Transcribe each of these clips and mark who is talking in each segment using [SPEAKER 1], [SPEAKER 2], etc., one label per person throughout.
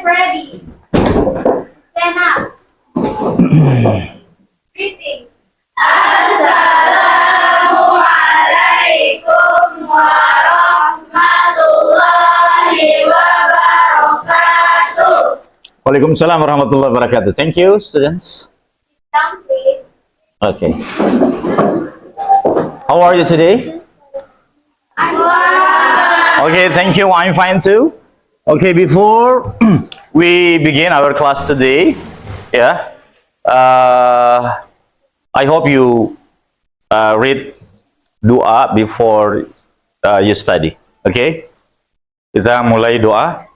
[SPEAKER 1] ready. Stand up. Greetings. Assalamualaikum warahmatullahi wabarakatuh.
[SPEAKER 2] Waalaikumsalam warahmatullahi wabarakatuh. Thank you, students.
[SPEAKER 1] Down, please.
[SPEAKER 2] Okay. How are you today? Okay, thank you. I'm fine too. Okay, before we begin our class today, I hope you read doa before you study. Okay? Kita mulai doa.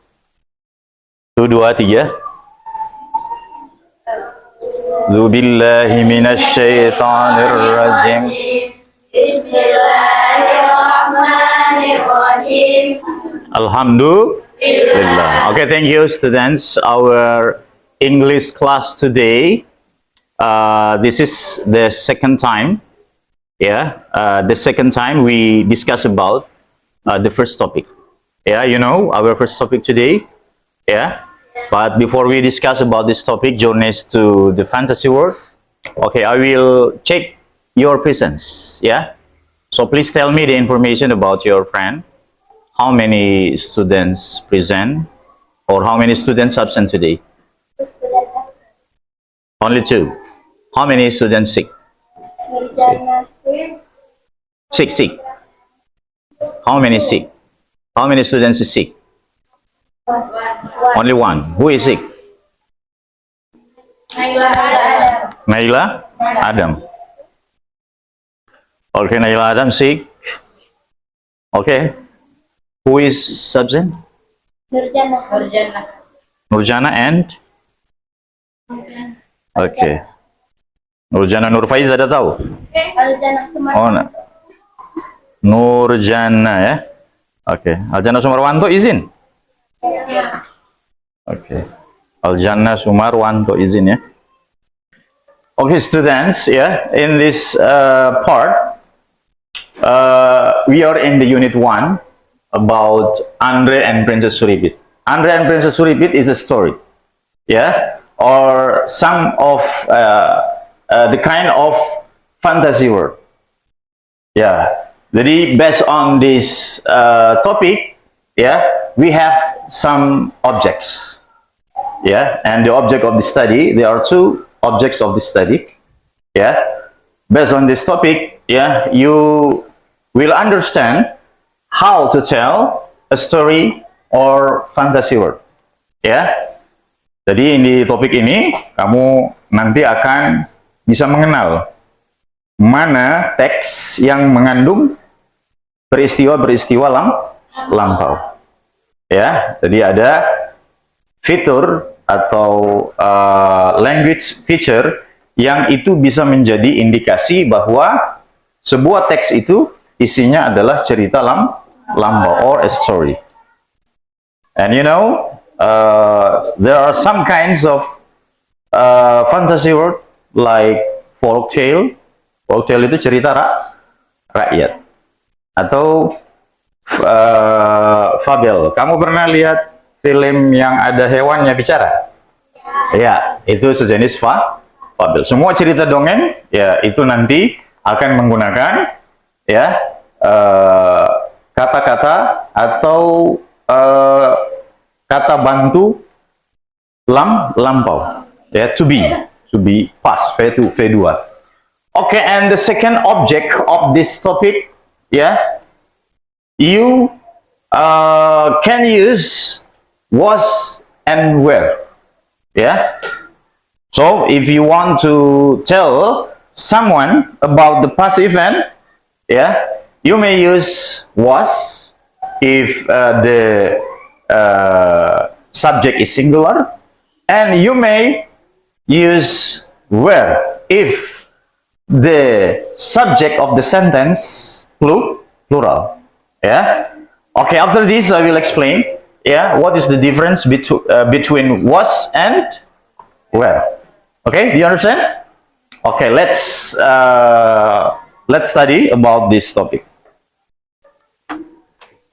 [SPEAKER 2] 1, 2, 3. Zubillahi minasyaitonir rajim.
[SPEAKER 1] Bismillahirrahmanirrahim.
[SPEAKER 2] Alhamdulillah. Okay, thank you, students. Our English class today. This is the second time. The second time we discuss about the first topic. You know our first topic today. But before we discuss about this topic, journeys to the fantasy world. Okay, I will check your presence. So please tell me the information about your friend. How many students present, or how many students absent today? Only 2. How many students sick? Sick. How many sick? How many students is sick? Only 1. Who is sick? Naila Adam. Okay, Naila Adam sick. Okay. Who is absent? Nurjana and? Okay. Nurjana, Nurfaiz ada tahu? Oh, Nurjana ya. Okay. Aljana Sumarwanto izin? Okay. Aljana Sumarwanto izin ya. Okay, students, in this part, we are in the unit 1 about Andre and Princess Suripit. Andre and Princess Suripit is a story, or some of the kind of fantasy world. Jadi based on this topic, we have some objects, and the object of the study, there are 2 objects of the study. Based on this topic, you will understand how to tell a story or fantasy world. Jadi di topik ini kamu nanti akan bisa mengenal mana teks yang mengandung peristiwa-peristiwa lampau. Jadi ada fitur atau language feature yang itu bisa menjadi indikasi bahwa sebuah teks itu isinya adalah cerita lampau or a story. And you know, there are some kinds of fantasy world like folktale. Folktale itu cerita rakyat. Atau fabel. Kamu pernah lihat film yang ada hewannya bicara? Itu sejenis fabel. Semua cerita dongeng, itu nanti akan menggunakan kata-kata atau kata bantu lampau, to be past, V2. Okay, and the second object of this topic, you can use was and where. So if you want to tell someone about the past event, you may use was if the subject is singular, and you may use where if the subject of the sentence plural. Okay, after this I will explain what is the difference between was and where. Okay, do you understand? Okay, let's study about this topic.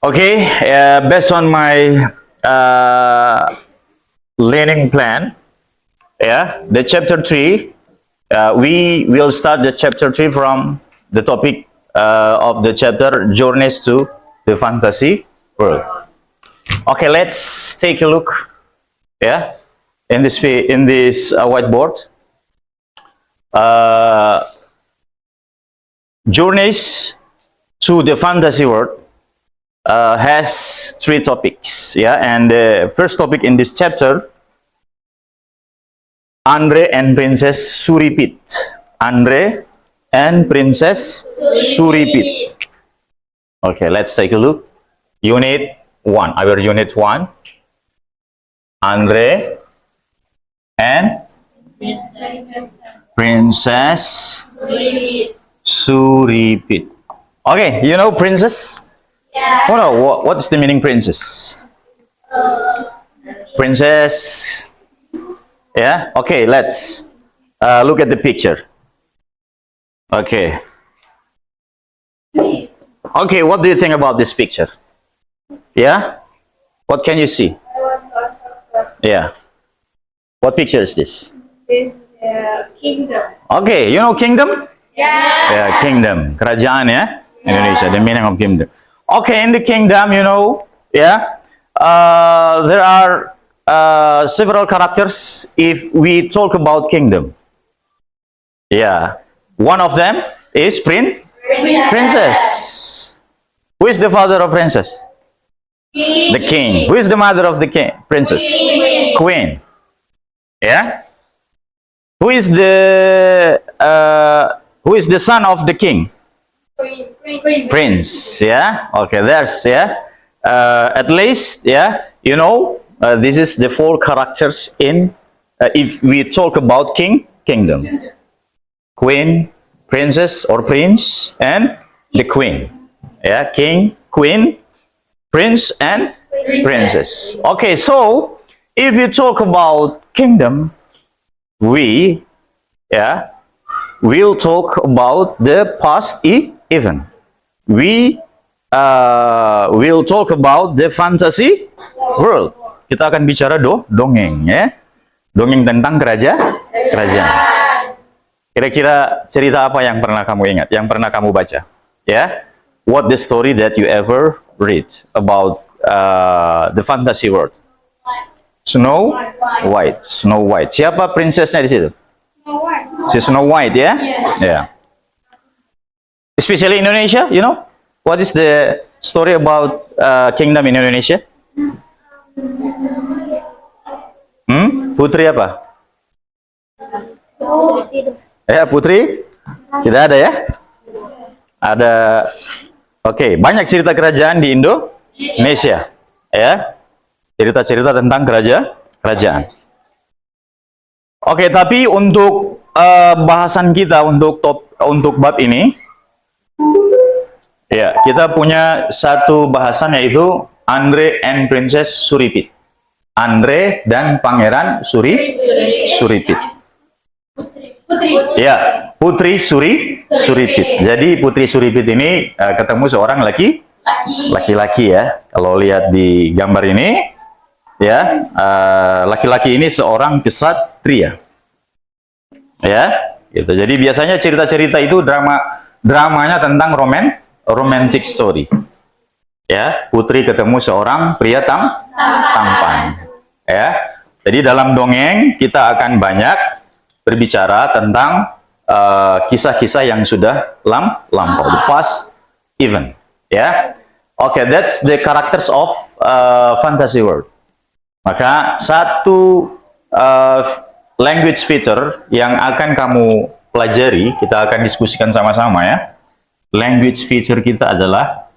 [SPEAKER 2] Okay, based on my learning plan. Yeah, the chapter 3. We will start the chapter 3 from the topic of the chapter Journeys to the Fantasy World. Okay, let's take a look. Yeah, in this whiteboard. Journeys to the Fantasy World has 3 topics. Yeah, and the first topic in this chapter, Andre and Princess Suripit. Andre and Princess Suripit. Okay, let's take a look. Unit 1. Our unit 1. Andre and Princess Suripit. Okay, you know princess?
[SPEAKER 1] Yeah.
[SPEAKER 2] Oh no, what's the meaning princess? Princess. Yeah, okay, let's look at the picture. Okay. Okay, what do you think about this picture? Yeah? What can you see?
[SPEAKER 1] I want lots of stuff.
[SPEAKER 2] Yeah. What picture is this?
[SPEAKER 1] This kingdom.
[SPEAKER 2] Okay, you know kingdom?
[SPEAKER 1] Yeah.
[SPEAKER 2] Yeah, kingdom. Kerajaan ya, Indonesia. The meaning of kingdom. Okay, in the kingdom, you know, yeah, there are several characters if we talk about kingdom. Yeah. One of them is princess. Who is the father of princess? The king. Who is the mother of the king? Princess? Queen. Yeah. Who is the son of the king? Prince. Yeah. Okay. There's at least you know this is the 4 characters in if we talk about kingdom. Queen, princess or prince, and the queen. Yeah, king, queen, prince, and princess. Okay, so if you talk about kingdom, we will talk about the past event. We will talk about the fantasy world. Kita akan bicara dongeng ya. Dongeng tentang kerajaan. Kira-kira cerita apa yang pernah kamu ingat, yang pernah kamu baca? Ya, what the story that you ever read about the fantasy world? Snow White. Snow White. Siapa princessnya di situ? Si Snow White ya? Yeah. Especially Indonesia, you know, what is the story about kingdom in Indonesia? Putri apa? Ya, putri? Tidak ada ya? Ada. Oke, banyak cerita kerajaan di Indonesia. Ya. Cerita-cerita tentang kerajaan. Oke, tapi untuk bahasan kita untuk bab ini ya, kita punya satu bahasan yaitu Andre and Princess Suripit. Andre dan Pangeran Suripit. Ya, Putri Suripit. Jadi Putri Suripit ini ketemu seorang laki-laki ya. Kalau lihat di gambar ini, ya, laki-laki ini seorang kesatria. Ya, gitu. Jadi biasanya cerita-cerita itu dramanya tentang romantic story. Ya, putri ketemu seorang pria tampan. Ya, jadi dalam dongeng kita akan banyak berbicara tentang kisah-kisah yang sudah lampau, the past event. Ya, okay, that's the characters of fantasy world. Maka satu language feature yang akan kamu pelajari, kita akan diskusikan sama-sama ya. Language feature kita adalah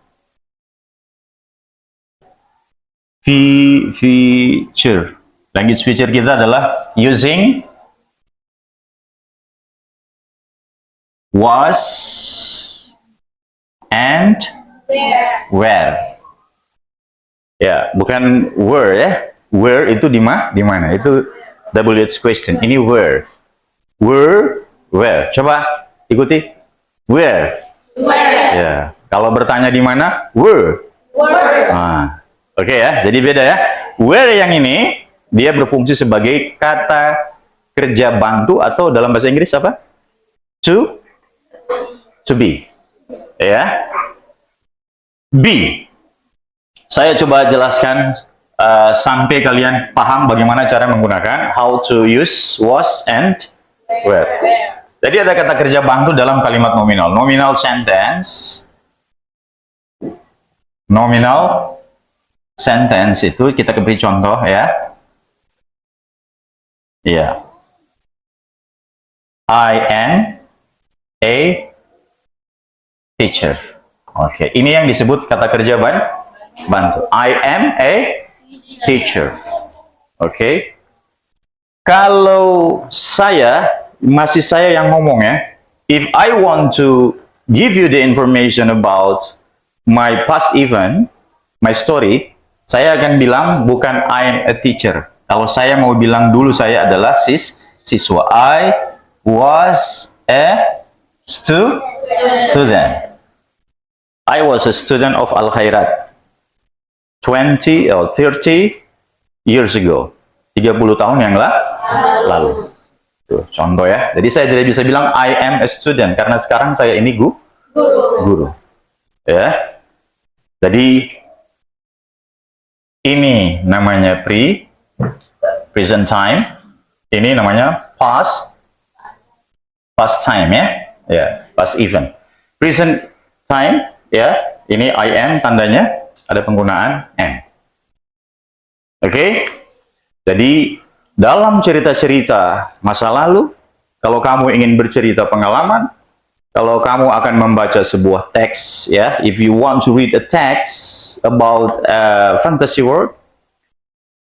[SPEAKER 2] feature. Language feature kita adalah using was and where. Ya, bukan where ya. Where itu di mana? Itu WH question. Ini where. Where. Coba ikuti. Where. Ya. Kalau bertanya di mana? Where. Nah, oke ya. Jadi beda ya. Where yang ini dia berfungsi sebagai kata kerja bantu atau dalam bahasa Inggris apa? To be. Ya. Be. Saya coba jelaskan sampai kalian paham bagaimana cara menggunakan how to use was and were. Jadi ada kata kerja bantu dalam kalimat nominal. Nominal sentence. Nominal sentence itu kita beri contoh ya. Iya. I am a teacher. Oke, ini yang disebut kata kerja bantu. I am a teacher. Oke. Kalau masih saya yang ngomong ya. If I want to give you the information about my past event, my story, saya akan bilang bukan I am a teacher. Kalau saya mau bilang dulu saya adalah siswa. I was a student. I was a student of Al Khairat 20 or 30 years ago. 30 tahun yang lalu. Tuh, contoh ya. Jadi saya tidak bisa bilang I am a student karena sekarang saya ini guru. Ya. Jadi ini namanya present time. Ini namanya past time ya. Ya, past event. Present time ya. Ini I am tandanya ada penggunaan am. Oke? Jadi dalam cerita-cerita masa lalu, kalau kamu ingin bercerita pengalaman, kalau kamu akan membaca sebuah teks, ya, if you want to read a text about a fantasy world,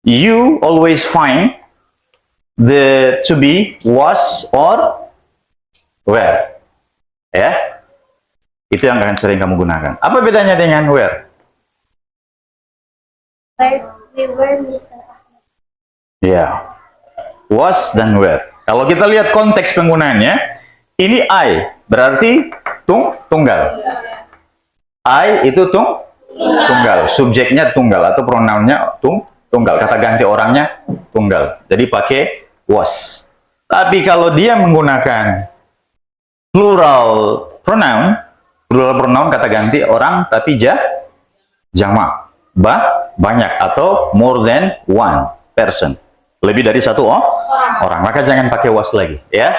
[SPEAKER 2] you always find the to be, was, or were. Ya, itu yang akan sering kamu gunakan. Apa bedanya dengan were?
[SPEAKER 1] We were Mr. Ahmad.
[SPEAKER 2] Ya, was dan were. Kalau kita lihat konteks penggunaannya, ini I berarti tunggal. I itu tunggal, subjeknya tunggal atau pronounnya tunggal, kata ganti orangnya tunggal. Jadi pakai was. Tapi kalau dia menggunakan plural pronoun kata ganti orang tapi jamak. Banyak atau more than one person. Lebih dari satu orang. Maka jangan pakai was lagi, ya.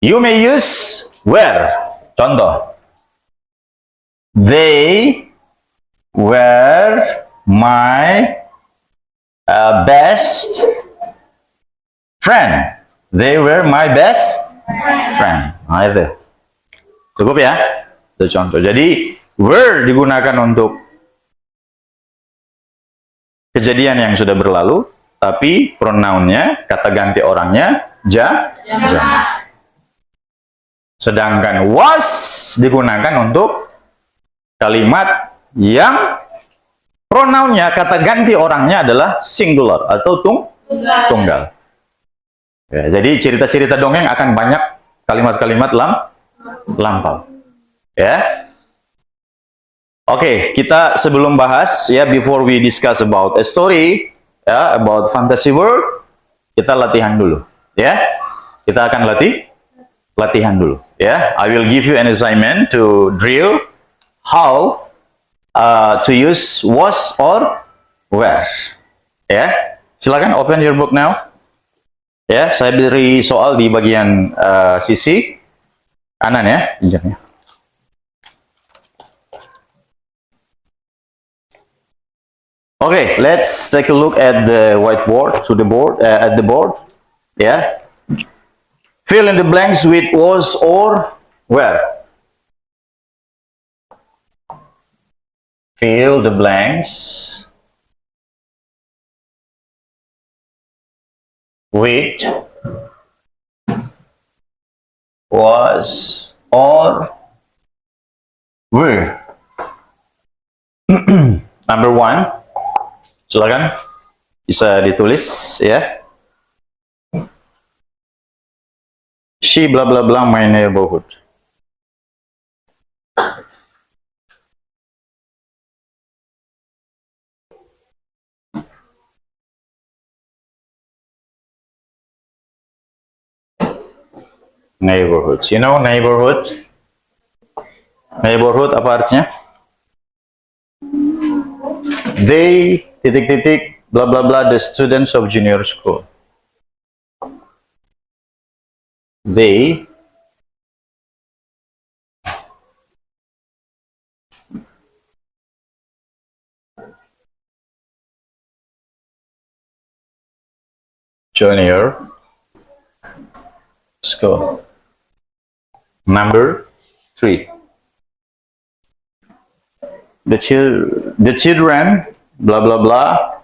[SPEAKER 2] You may use were. Contoh. They were my best friend. They were my best friend. Nah, itu. Cukup ya? Itu contoh. Jadi, were digunakan untuk kejadian yang sudah berlalu, tapi pronounnya, kata ganti orangnya, jamak. Sedangkan was digunakan untuk kalimat yang pronounnya, kata ganti orangnya adalah singular atau tunggal. Ya, jadi cerita-cerita dongeng akan banyak kalimat-kalimat lampau. Ya. Oke, kita sebelum bahas ya, before we discuss about a story, ya, about fantasy world, kita latihan dulu, ya. Kita akan latihan dulu, ya. I will give you an assignment to drill how to use was or were, ya. Silakan open your book now. Ya, saya beri soal di bagian sisi kanan ya, pinggirnya. Okay, let's take a look at the whiteboard, at the board. Yeah. Fill in the blanks with was or were. Fill the blanks with was or were. Number 1. Silakan bisa ditulis ya. She blah blah blah my neighborhood. Neighborhoods. You know neighborhood? Neighborhood apa artinya? They titik-titik bla bla bla the students of junior school. They junior school. Number 3. The children blah blah blah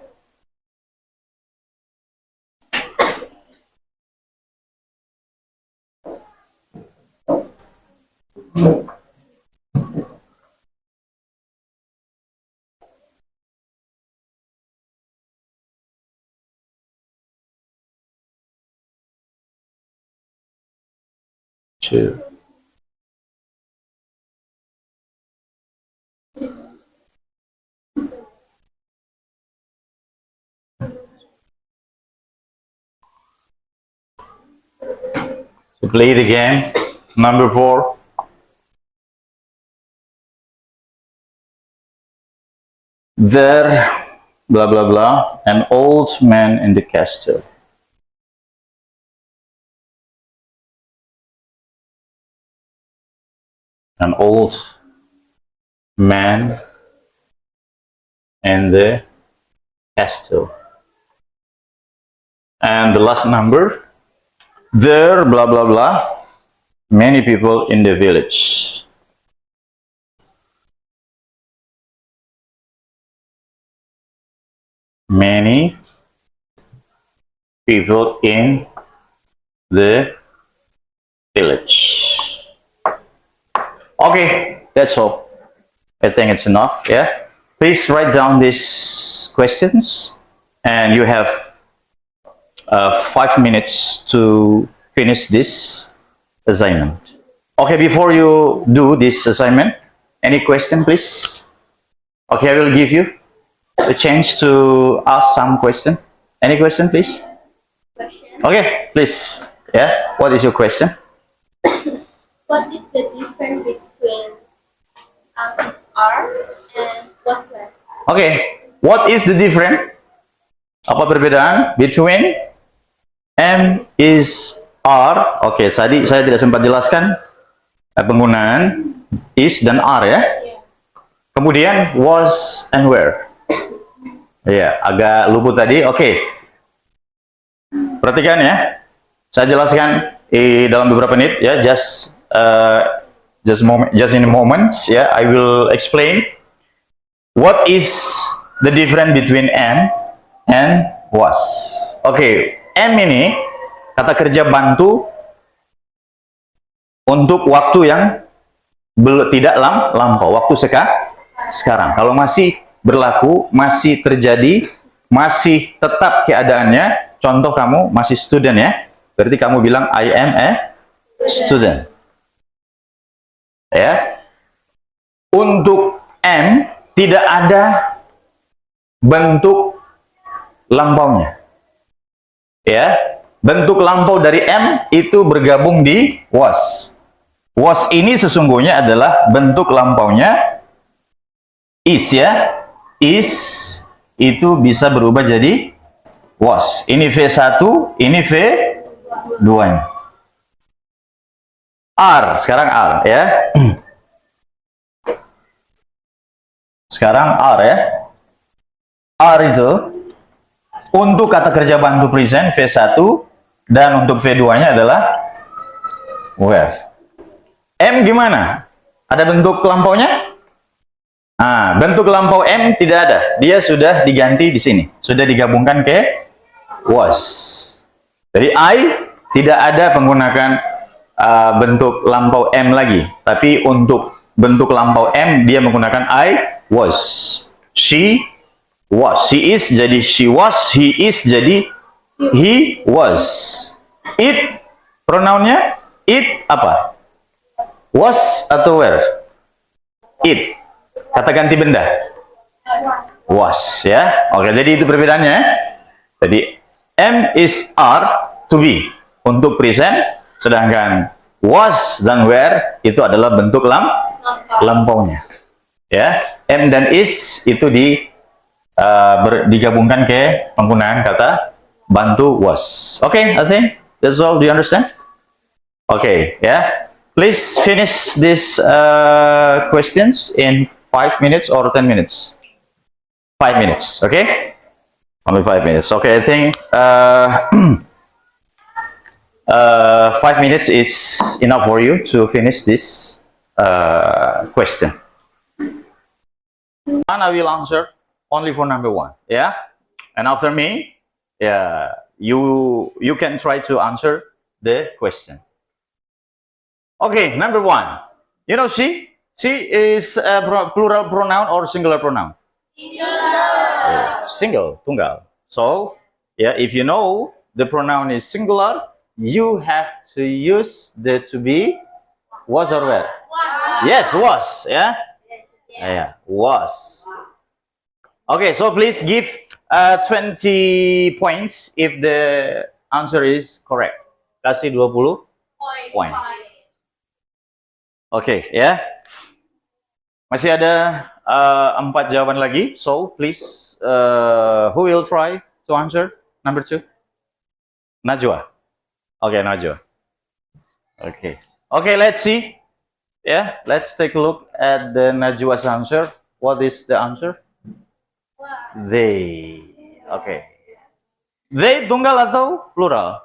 [SPEAKER 2] to play the game. Number 4. There blah blah blah an old man in the castle. An old man in the castle. And the last number, there blah blah blah many people in the village. Many people in the village. Okay, that's all. I think it's enough. Yeah. Please write down these questions, and you have 5 minutes to finish this assignment. Okay, before you do this assignment, any question, please? Okay, I will give you a chance to ask some question. Any question, please?
[SPEAKER 1] Question.
[SPEAKER 2] Okay, please. Yeah, what is your question?
[SPEAKER 1] What is the difference between is R and was left?
[SPEAKER 2] Okay, what is the difference? Apa perbedaan between M is R? Oke, tadi saya tidak sempat jelaskan penggunaan is dan are ya.
[SPEAKER 1] Yeah.
[SPEAKER 2] Kemudian was and where. Ya, agak luput tadi. Oke. Perhatikan ya. Saya jelaskan dalam beberapa menit ya, just in a moment ya, I will explain what is the difference between am and was. Oke, am ini kata kerja bantu untuk waktu yang tidak lampau, waktu sekarang. Kalau masih berlaku, masih terjadi, masih tetap keadaannya, contoh kamu masih student ya, berarti kamu bilang I am a student. Ya. Untuk am tidak ada bentuk lampaunya. Ya, bentuk lampau dari am itu bergabung di was. Was ini sesungguhnya adalah bentuk lampaunya is ya. Is itu bisa berubah jadi was. Ini V1, ini V2-nya. Are, sekarang are ya. Sekarang are ya. Are itu untuk kata kerja bantu present V1 dan untuk V2-nya adalah where. M gimana? Ada bentuk lampaunya? Nah, bentuk lampau M tidak ada. Dia sudah diganti di sini. Sudah digabungkan ke was. Jadi I tidak ada menggunakan bentuk lampau M lagi. Tapi untuk bentuk lampau M dia menggunakan I was. She was. She is jadi she was. He is jadi he was. It pronounnya it apa? Was atau were? It. Kata ganti benda. Was ya. Oke, jadi itu perbedaannya. Jadi am is are to be untuk present, sedangkan Was dan were itu adalah bentuk lampaunya. Ya, am dan is itu digabungkan ke penggunaan kata bantu was. Okay, I think that's all. Do you understand? Okay, yeah. Please finish these questions in 5 minutes or 10 minutes. 5 minutes, okay? Only 5 minutes. Okay, I think 5 minutes is enough for you to finish this question. And I will answer only for number 1, yeah? And after me, yeah, you can try to answer the question. Okay, number 1. You know she? She is a plural pronoun or singular pronoun? Single, tunggal. So, yeah, if you know the pronoun is singular, you have to use the to be was or were. Yes, was. Yeah, yeah, was. Okay, so please give 20 points if the answer is correct. Kasih 20 poin. Oke, ya. Masih ada 4 jawaban lagi. So, please, who will try to answer number 2? Najwa. Okay, Najwa. Okay. Okay, let's see. Yeah, let's take a look at the Najwa's answer. What is the answer? They. Okay. They tunggal atau plural?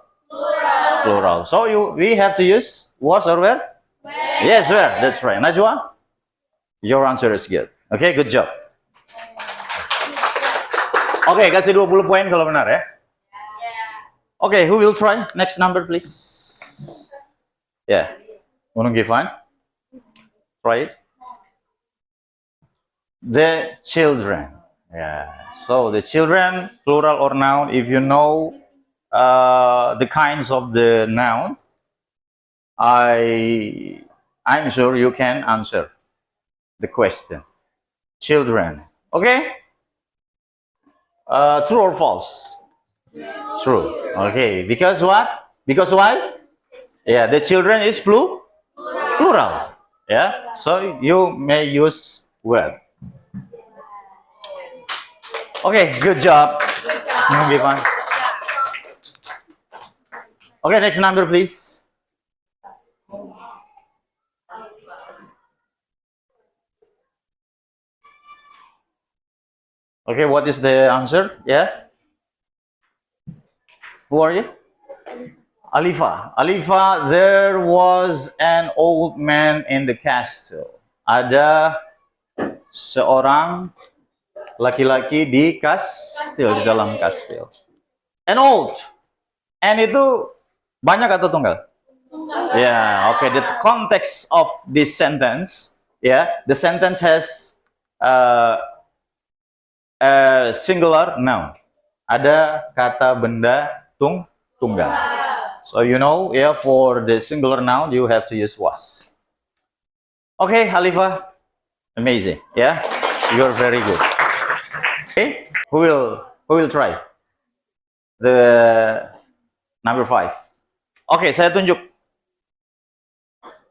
[SPEAKER 2] Plural. So we have to use was or were? Yes, were. That's right. Najwa, your answer is good. Okay, good job. Okay, kasih 20 poin kalau benar ya. Okay, who will try? Next number, please. Yeah. Unung Gifan. Try it. The children. Yeah. So the children, plural or noun, if you know the kinds of the noun, I'm sure you can answer the question. Children. Okay? True or false? True. Okay. Because what? Because why? Yeah, the children is plural. Yeah. So you may use were. Okay, good job. Okay, next number, please. Okay, what is the answer? Yeah? Who are you? Alifa. Alifa, there was an old man in the castle. Ada seorang laki-laki di kastil, di dalam kastil. And old. And itu banyak atau tunggal? Yeah, okay. The context of this sentence, yeah, the sentence has a singular noun. Ada kata benda tunggal. So you know, yeah, for the singular noun you have to use was. Okay, Halifa, amazing. Yeah, you're very good. Okay, who will try? The number 5. Okay, saya tunjuk.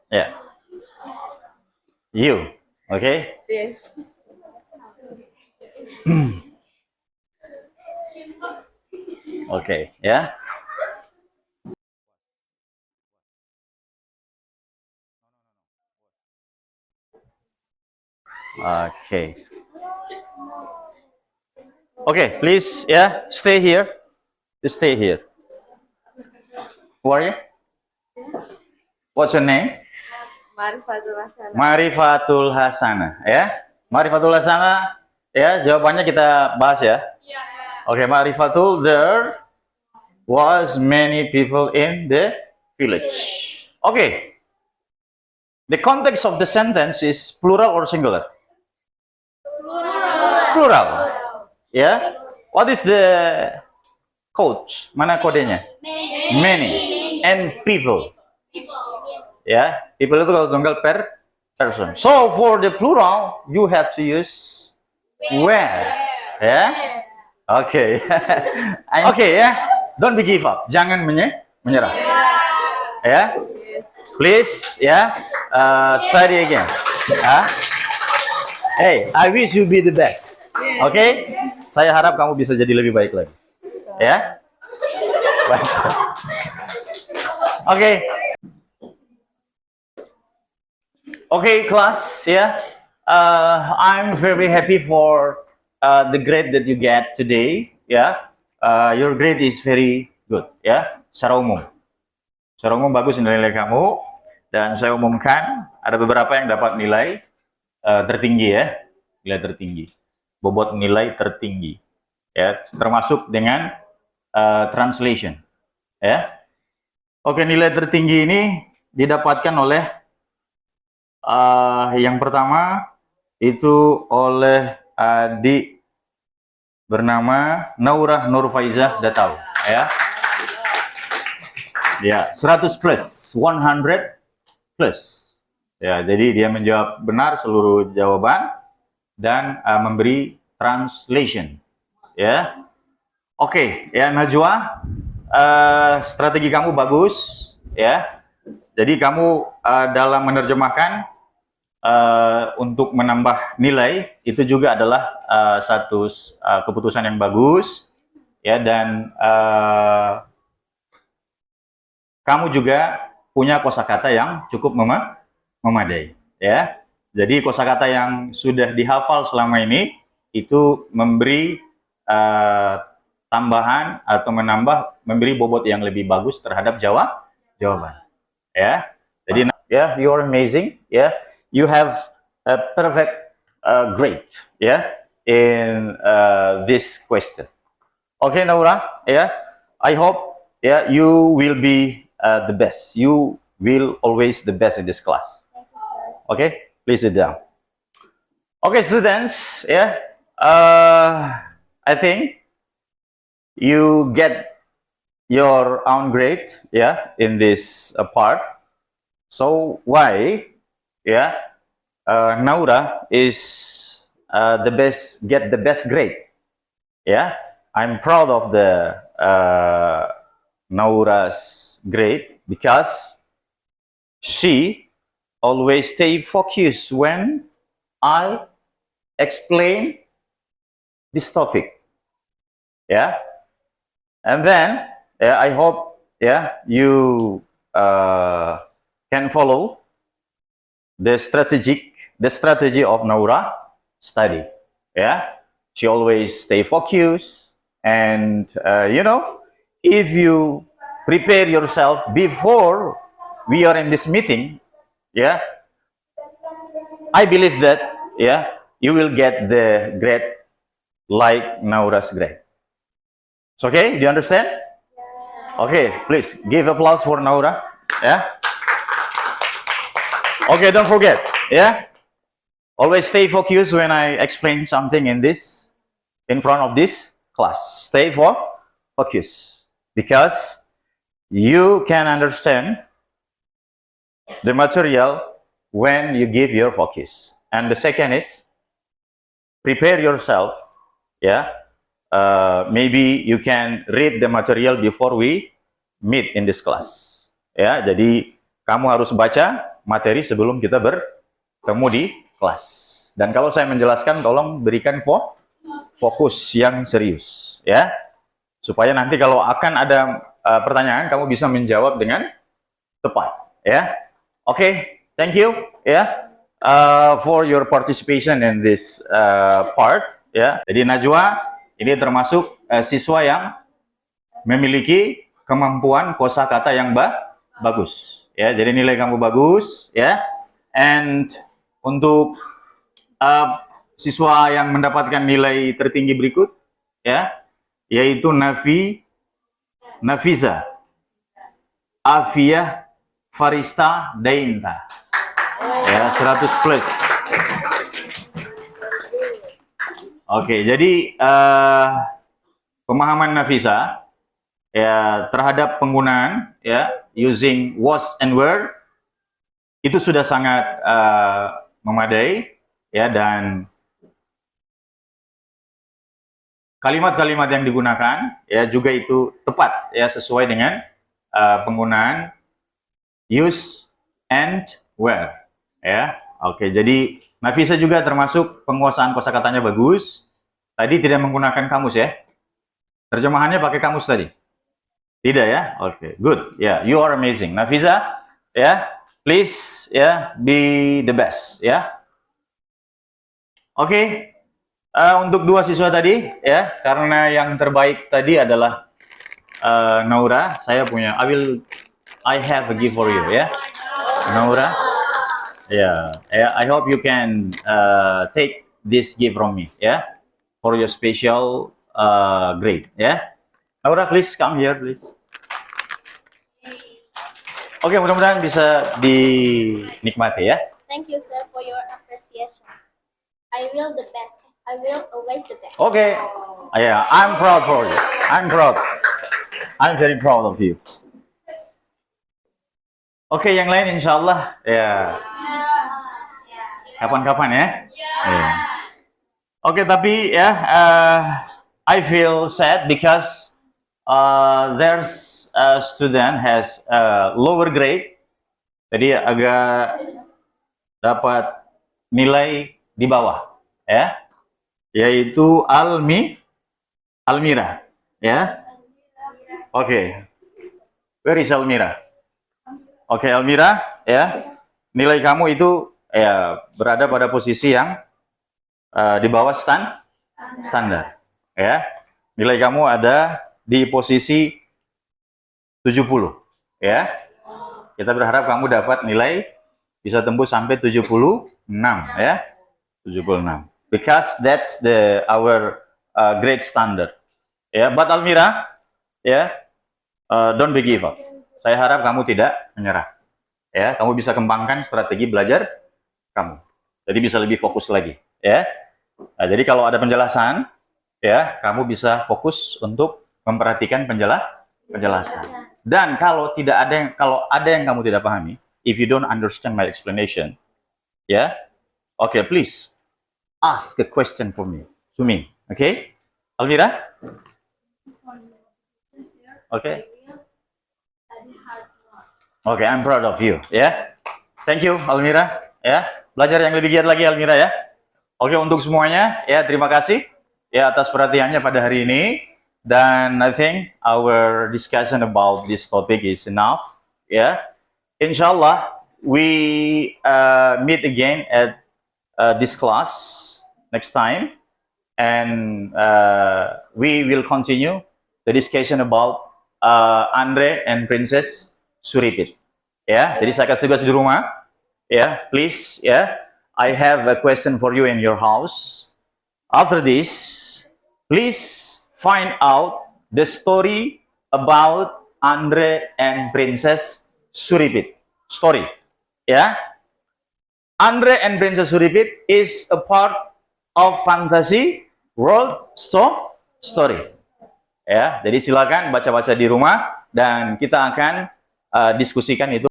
[SPEAKER 2] Yeah. You. Okay?
[SPEAKER 3] Yes.
[SPEAKER 2] Okay, yeah. Okay. Okay, please, yeah, stay here. Stay here. Who are you? What's your name?
[SPEAKER 3] Marifatul Hasanah.
[SPEAKER 2] Marifatul Hasanah, ya. Marifatul Hasanah, ya, jawabannya kita bahas ya. Okay, Marifatul, there was many people in the village. Okay. The context of the sentence is plural or singular? Plural. Yeah. What is the code? Mana kodenya? Many. And people. Ya, people itu kalau tunggal per person. So for the plural, you have to use where. Ya, oke. Oke ya, don't be give up. Jangan menyerah. Ya,
[SPEAKER 3] Yes.
[SPEAKER 2] please ya, study again. Ya. Hey, I wish you be the best. Oke, saya harap kamu bisa jadi lebih baik lagi. Ya, baca. Oke, oke kelas ya. I'm very happy for the grade that you get today. Ya, your grade is very good. Ya, secara umum. Secara umum bagus nilai kamu, dan saya umumkan ada beberapa yang dapat nilai tertinggi ya, nilai tertinggi, bobot nilai tertinggi, ya, termasuk dengan translation, ya. Oke, nilai tertinggi ini didapatkan oleh yang pertama itu oleh adik bernama Naurah Nurfaizah Datau, ya. Ya, 100 plus, 100 plus. Ya, jadi dia menjawab benar seluruh jawaban dan memberi translation. Ya, oke, ya Najwa, strategi kamu bagus, ya. Jadi kamu dalam menerjemahkan untuk menambah nilai itu juga adalah satu keputusan yang bagus, ya. Dan kamu juga punya kosakata yang cukup memadai, ya. Jadi kosakata yang sudah dihafal selama ini itu memberi tambahan atau memberi bobot yang lebih bagus terhadap jawaban, ya. Jadi ya, you are amazing, ya. You have a perfect grade, ya, in this question. Okay, Naura, yeah, I hope, yeah, you will be the best. You will always the best in this class. Okay, please sit down. Okay, students, yeah, I think you get your own grade, yeah, in this part. So why, yeah, Naura is get the best grade, yeah. I'm proud of the Naura's grade because she always stay focused when I explain this topic. Yeah, and then I hope you can follow the strategy of Naura study. Yeah, she always stay focused. And if you prepare yourself before we are in this meeting, yeah, I believe that, yeah, you will get the grade like Naura's grade. It's okay? Do you understand? Okay, please give applause for Naura. Yeah. Okay, don't forget. Yeah. Always stay focused when I explain something in front of this class. Stay focus because you can understand the material when you give your focus. And the second is prepare yourself. Yeah, maybe you can read the material before we meet in this class. Ya, jadi kamu harus baca materi sebelum kita bertemu di kelas. Dan kalau saya menjelaskan, tolong berikan fokus yang serius, ya, supaya nanti kalau akan ada pertanyaan kamu bisa menjawab dengan tepat, ya. Oke, thank you, ya, for your participation in this part, ya. Jadi Najwa ini termasuk siswa yang memiliki kemampuan kosakata yang bagus, ya. Jadi nilai kamu bagus, ya. And untuk siswa yang mendapatkan nilai tertinggi berikut, ya, yaitu Nafiza Afia Farista Dainta, ya, 100 plus. Oke, jadi pemahaman Nafisa ya terhadap penggunaan ya using was and were itu sudah sangat memadai, ya, dan kalimat-kalimat yang digunakan ya juga itu tepat, ya, sesuai dengan penggunaan use, and where. Ya, oke. Jadi Nafisa juga termasuk penguasaan kosakatanya bagus. Tadi tidak menggunakan kamus ya. Terjemahannya pakai kamus tadi. Tidak ya? Oke, good. Ya, you are amazing. Nafisa, ya, please ya be the best ya. Oke. Untuk dua siswa tadi ya, karena yang terbaik tadi adalah Naura, saya punya I have a gift for you ya. Naura. Yeah, I hope you can take this gift from me, yeah, for your special grade, yeah. Naura, please come here, please. Oke, mudah-mudahan bisa dinikmati ya.
[SPEAKER 1] Thank you, sir, for your appreciations. I will the best. I will always the best.
[SPEAKER 2] Oke, yeah, I'm proud for you. I'm proud. I'm very proud of you. Oke, yang lain insya Allah ya. Kapan-kapan ya. Yeah. Oke, tapi ya, I feel sad because there's a student has a lower grade, jadi agak dapat nilai di bawah, ya, yaitu Almira, ya. Oke, where is Almira? Oke, Almira, ya, nilai kamu itu ya berada pada posisi yang di bawah standar, ya. Nilai kamu ada di posisi 70, ya. Kita berharap kamu dapat nilai bisa tembus sampai 76, ya. 76. Because that's our grade standard. Ya, but Almira, ya, don't be give up. Saya harap kamu tidak menyerah. Ya, kamu bisa kembangkan strategi belajar kamu. Jadi bisa lebih fokus lagi, ya. Nah, jadi kalau ada penjelasan, ya, kamu bisa fokus untuk memperhatikan penjelasan. Dan kalau ada yang kamu tidak pahami, if you don't understand my explanation, ya, okay, please ask a question to me, okay? Almira? Okay. Okay, I'm proud of you, ya. Thank you, Almira, ya. Belajar yang lebih giat lagi, Almira, ya. Oke, untuk semuanya, ya, terima kasih ya atas perhatiannya pada hari ini. Dan I think our discussion about this topic is enough, ya. Inshallah, we meet again at this class next time, and we will continue the discussion about Andre and Princess Suripit. Ya, jadi saya kasih tugas di rumah. Ya, please, ya. I have a question for you in your house. After this, please find out the story about Andre and Princess Suripit. Story, ya. Andre and Princess Suripit is a part of fantasy world story. Ya, jadi silakan baca-baca di rumah dan kita akan diskusikan itu.